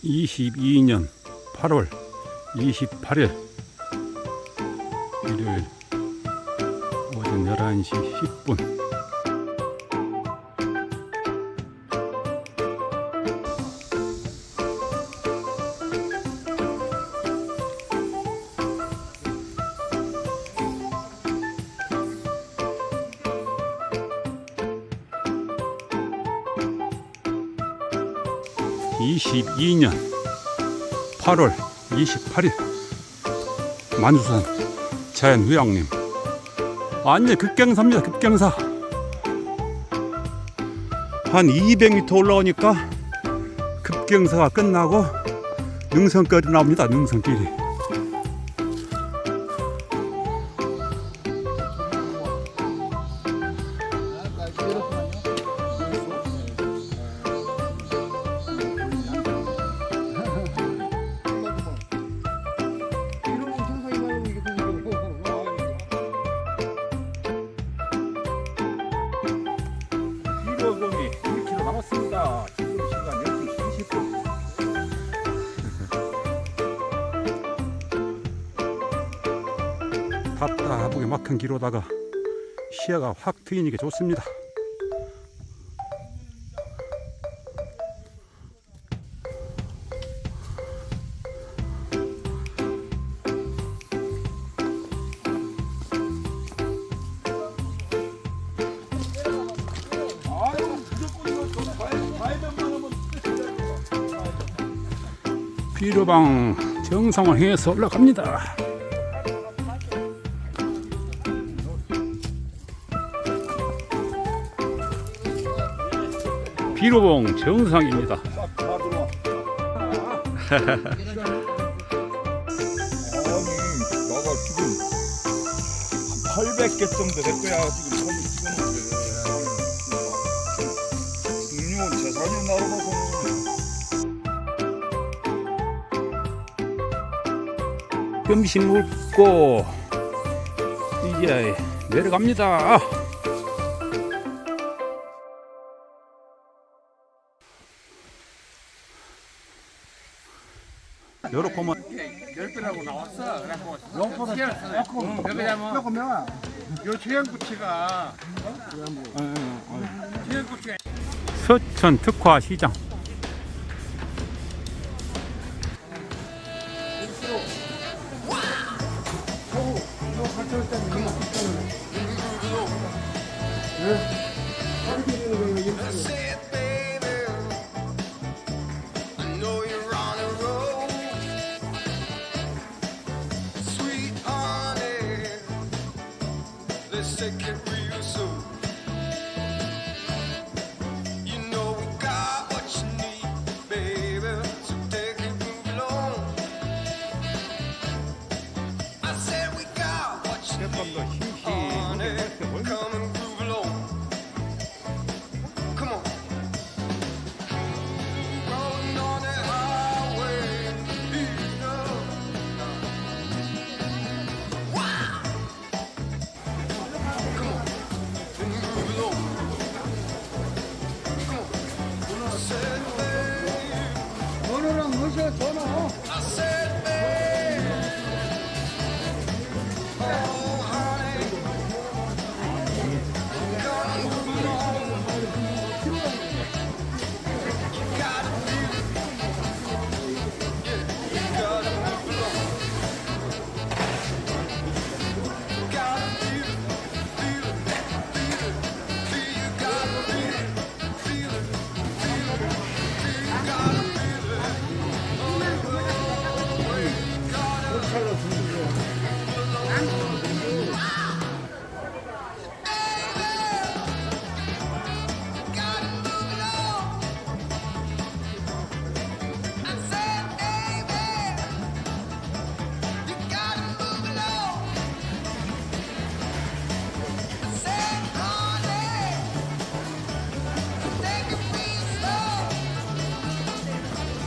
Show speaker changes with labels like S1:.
S1: 2022년 8월 28일 일요일 오전 11시 10분. (2022년 8월 28일) 만주산 자연휴양림 완전 급경사입니다. 급경사. 한 200m 올라오니까 급경사가 끝나고 능선길이 나옵니다. 능선길이.
S2: 비로금이 1km 남았습니다. 지금 시간 12시 20분.
S1: 답답하게 막힌 길로다가 시야가 확 트이니까 좋습니다. 비료방 정상을 향해서 올라갑니다. 비료봉 정상입니다.
S2: 아니 나가 지금 800개 정도 될 거야. 지금 사진 찍었는데 중요 재산이 나로봐서는
S1: 점심 먹고 이제 내려갑니다. 요렇게 보면
S3: 10배라고 나왔어. 그래갖고 몇 배냐면 요 최연구치가 최연구치가
S1: 서천 특화 시장.
S4: 네?